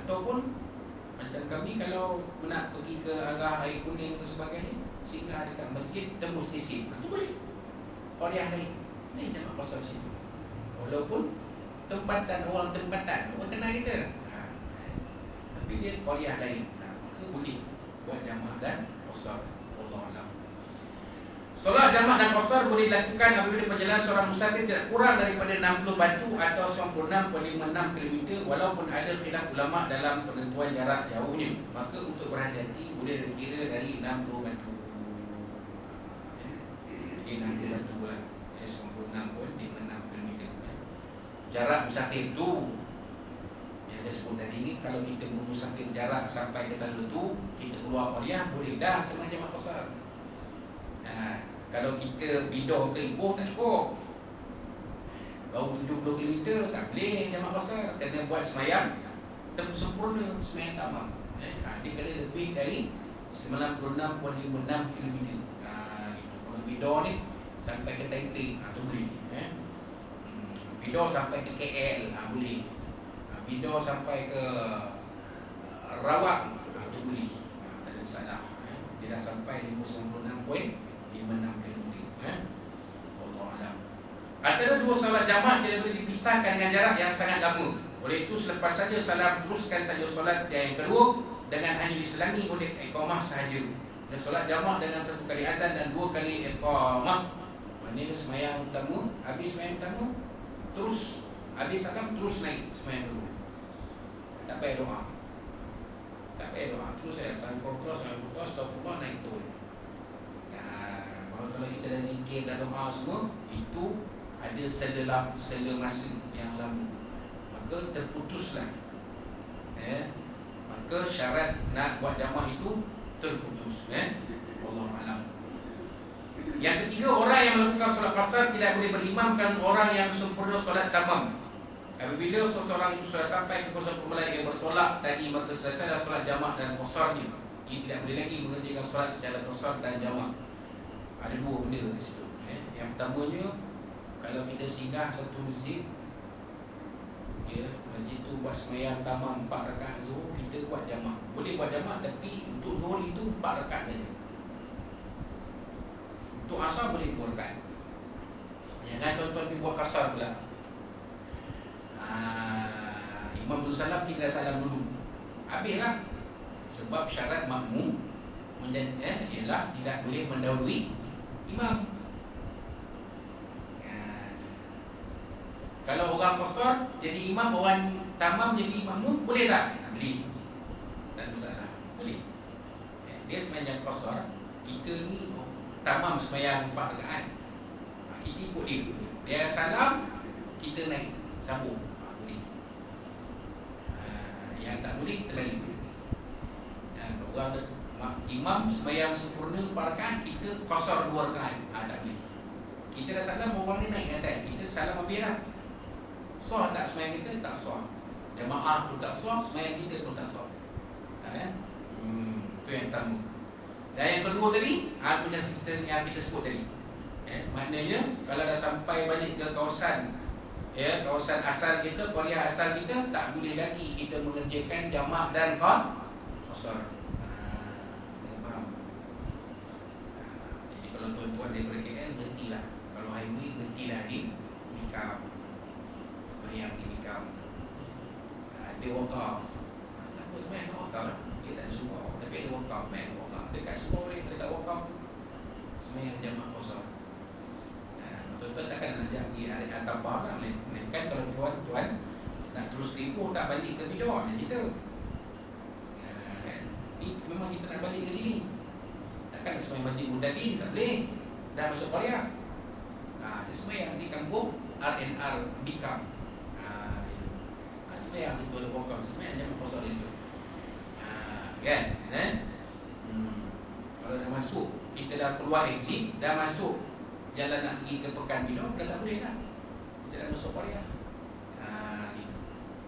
Ataupun macam kami kalau nak pergi ke arah Air Kuning ke sebagainya, singgah dekat masjid tembus sisi, itu boleh. Qariah lain ni jamak qasar situ. Walaupun tempatan orang kenal kita, tapi dia qariah lain, maka boleh buat jamak dan qasar. Wallahu a'lam. Solat jamak dan qasar boleh dilakukan apabila perjalanan seorang musafir tidak kurang daripada 60 batu atau 96.56 km, walaupun ada khilaf ulama dalam penentuan jarak jauhnya. Maka untuk berhati-hati boleh dikira dari 60 batu. Jadi 60 batu lah, 96.56 km. Jarak musafir tu yang saya sebut tadi ni, kalau kita musafir jarak sampai ke lalu tu, kita keluar Qariah boleh dah sama jamak qasar. Kalau kita bidah ke Ipoh tak cukup, baru 70 km tak boleh jamak qasar, kena buat semayang sempurna, semayang tamam. Dia kena lebih dari 96.56 km. Kalau bidah ni sampai ke Taipei, tu boleh. Bidah sampai ke KL, boleh. Bidah sampai ke Rawak, tu boleh. Tak ada masalah. Dia dah sampai 56.56 km. Wallahu a'lam. Antara dua solat jamak tidak boleh dipisahkan dengan jarak yang sangat lama. Oleh itu selepas saja salam, teruskan saja solat yang kedua dengan hanya diselangi oleh iqamah sahaja. Dan solat jamak dengan satu kali azan dan dua kali iqamah. Maknanya semayang utama, habis semayang utama, terus habis salam, terus naik semayang kedua. Tak payah doa. Tak payah doa. Terus saya salam putus, astagfirullah, naik turun. Kalau kita dah zikir dan doa semua, itu ada sela masa yang lama, maka terputuslah. Maka syarat nak buat jamak itu terputus. Wallahu a'lam. Yang ketiga, orang yang melakukan solat qasar tidak boleh berimamkan orang yang sempurna solat tamam. Apabila seseorang itu sudah sampai ke kursi permulaan yang bertolak tadi, maka selesailah solat jamak dan qasarnya. Ia tidak boleh lagi mengerjakan solat secara qasar dan jamak. Ada dua benda di situ. Yang pertamanya, kalau kita singgah satu masjid, masjid tu buat semayang tamam 4 rakaat zuhur, kita buat jamak. Boleh buat jamak, tapi untuk zuhur itu 4 rakaat saja. Untuk asar boleh 2 rakaat. Jangan tuan-tuan pergi buat kasar pula. Imam dulu salam, kita dah salam dulu, habislah. Sebab syarat makmum ialah tidak boleh mendahului imam. Kalau orang qasar jadi imam, orang tamam jadi makmum, boleh tak? Boleh. Tak masalah, boleh. Dia semayang qasar, kita ni tamam semayang 4 rakaat, kita ikut dia. Dia salam, kita naik sambung, boleh. Yang tak boleh, terlari. Orang imam semayang sempurna 4 rakaat, kita qasar 2 rakaat, tak boleh. Kita dah salam, orang ni naik atas, kita salam habis lah. Sah tak semayang kita? Tak sah. Jamaah pun tak sah, semayang kita pun tak sah. Itu yang pertama. Dan yang kedua tadi, macam yang kita sebut tadi, maknanya kalau dah sampai balik ke kawasan kawasan asal kita, Qariah asal kita, tak boleh lagi kita mengerjakan jamak dan qasar. Kalau tuan-tuan daripada KL, berhentilah. Kalau highway, berhentilah di Mikam, semayang di Mikam. Dia wakaf, tak apa, semayang wakaf lah. Dia tak suruh, tapi ada wakaf, semayang wakaf. Dekat semua boleh, dekat wakaf, semayang jamak qasar. Tuan-tuan takkan nak pergi hantar barang lah. Kan kalau tuan-tuan nak terus Ipoh, tak balik ke Bidah, dia cerita. Ni memang kita nak balik ke sini. Takkan semayang Masjid Mudadin, tak boleh. Dah masuk Qariah. Dia semayang di kampung RNR Bikam. Semayang situ ada wakaf, semayang jamak qasar itu. Kan? Kalau dah masuk, kita dah keluar exit, dah masuk jalan nak pergi ke Pekan Bidah, dah tak boleh lah. Kita dah masuk Qariah.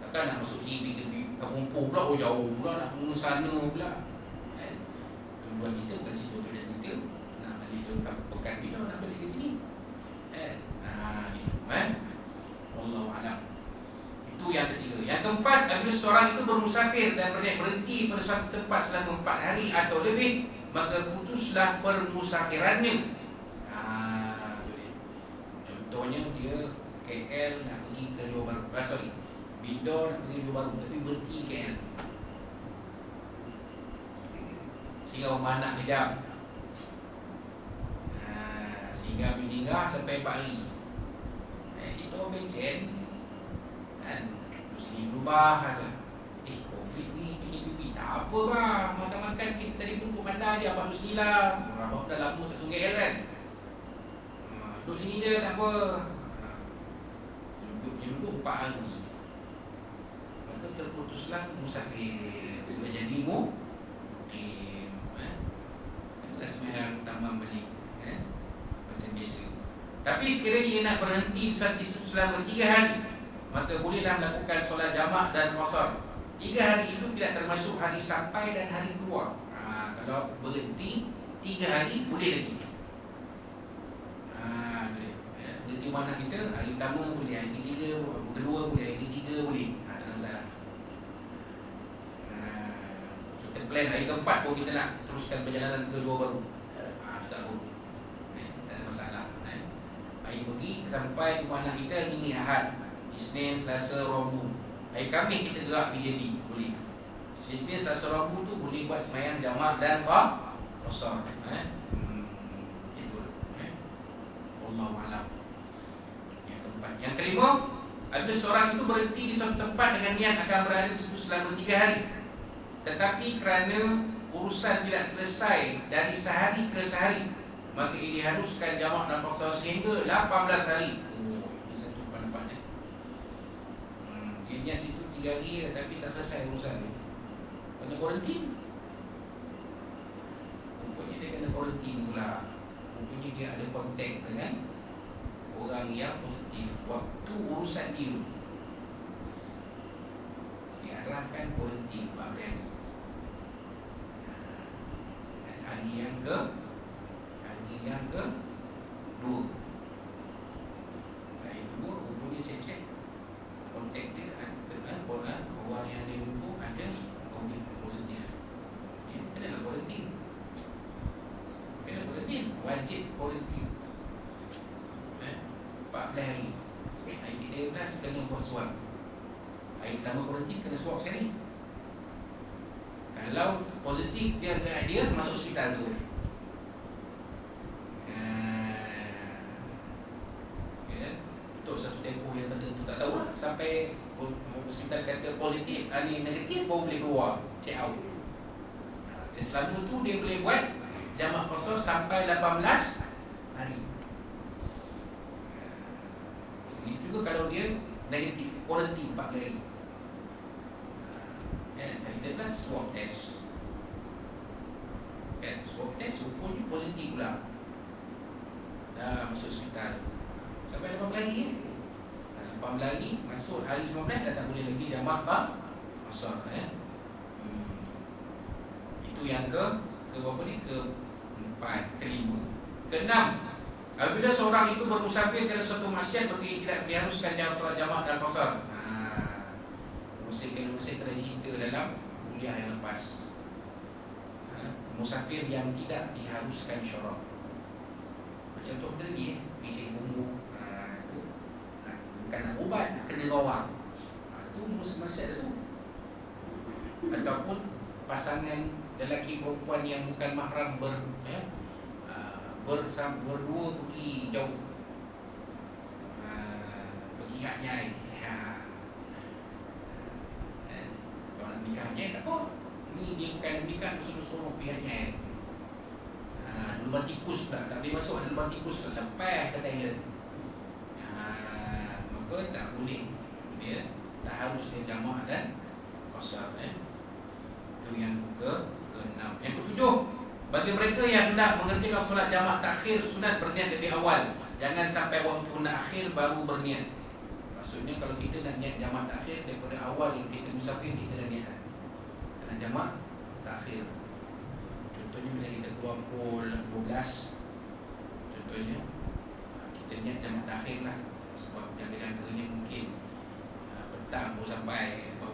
Takkan nak masuk kiri ke Kampung pula, jauh pula, nak ke sana pula. Tujuan kita bukan situ, tujuan kita nak balik ke Pekan Bidah, nak balik ke sini. Wallahu a'lam. Itu yang ketiga. Yang keempat, apabila seorang itu bermusafir dan berhenti pada suatu tempat selama 4 hari atau lebih, maka putuslah permusafirannya. Contohnya dia KL nak pergi ke Johor Bahru, Bidor nak pergi Johor Bahru tapi berhenti KL, singgah mana kejap, singgah sampai 4 hari. Kita bencen kan, mesti berubah aja. Covid ni PKPP tak apa bang, makan-makan kita tadi pun bandar je Abang Husni lah. Abang dah lama tak sungai kan, duduk sini je tak apa. Duduk 4 hari, maka terputuslah musafir. Sudah jadi mukim, adalah sembahyang tamam balik, macam biasa. Tapi sekiranya dia nak berhenti selama 3 hari, maka bolehlah melakukan solat jamak dan qasar. 3 hari itu tidak termasuk hari sampai dan hari keluar. Kalau berhenti 3 hari boleh lagi. Berhenti mana kita, hari pertama boleh, hari ketiga, kedua boleh, hari ketiga boleh, tak ada masalah. Kita plan hari keempat pun kita nak teruskan perjalanan ke Johor Bahru, tak boleh, tak ada masalah. Hari pergi sampai ke mana kita ini Ahad, Isnin, Selasa, Rabu. Hari Khamis kita gerak BJB, boleh. Isnin, Selasa, Rabu tu boleh buat sembahyang jamak dan qasar. Itu. Wallahu a'lam. Yang keempat. Yang kelima, apabila seorang itu berhenti di suatu tempat dengan niat akan berada di situ selama 3 hari, tetapi kerana urusan tidak selesai dari sehari ke sehari, maka ia diharuskan jamak dan qasar sehingga 18 hari. Ini satu pendapat. Dia niat situ 3 hari tetapi tak selesai urusan ni, kena kuarantin. Rupanya dia kena kuarantin pula. Rupanya dia ada kontak dengan orang yang positif waktu urusan dia. Diarahkan kuarantin 4 hari. Hari yang ke 2. Hari kedua rupanya cek kontak dia dengan orang yang dia jumpa ada COVID positif. Kena kuarantin. Wajib kuarantin 14 hari. Hari 13 kena buat swab. Hari pertama kuarantin kena swab sekali. Kalau positif dia masuk hospital tu. Untuk satu tempoh yang tertentu, tak tahu lah, sampai hospital kata positif, hari negatif baru boleh keluar, check out. Selama tu dia boleh buat jamak qasar sampai 18 hari. Itu juga kalau dia negatif, kuarantin 4 hari. Dan kita kan swab test. Swab test rupanya positif pula, dah masuk hospital sampai 18 hari. 18 hari masuk hari 19 dah tak boleh lagi jamak qasar. Itu yang ke berapa ni? Ke-4, ke-5. Ke-6, apabila seorang itu bermusafir ke suatu maksiat maka tidak diharuskan dia solat jamak dan qasar. Mesti kena cerita dalam kuliah yang lepas. Musafir yang tidak diharuskan syarat. Macam tu tadi pergi cek bumbu, bukan nak ubat, nak kena rawang. Itu maksiat tu. Ataupun pasangan lelaki perempuan yang bukan mahram berdua pergi jauh, pergi hak nyai. Kalau nak nikah nyai tak apa. Ni dia bukan nikah, suruh pihak nyai. Lubang tikus pula, tak boleh masuk lubang tikus, lepas ke toilet. Maka tak boleh, dia tak harus dia jamak dan qasar. Itu yang ke-6. Yang ke-7, bagi mereka yang hendak mengerjakan solat jamak takhir, sunat berniat lebih awal. Jangan sampai waktu hendak akhir baru berniat. Maksudnya kalau kita nak niat jamak takhir, daripada awal yang kita musafir, kita dah niat nak jamak takhir. Contohnya macam kita keluar pukul 12, contohnya kita niat jamak takhir lah, sebab jaga-jaganya mungkin tak mau sampai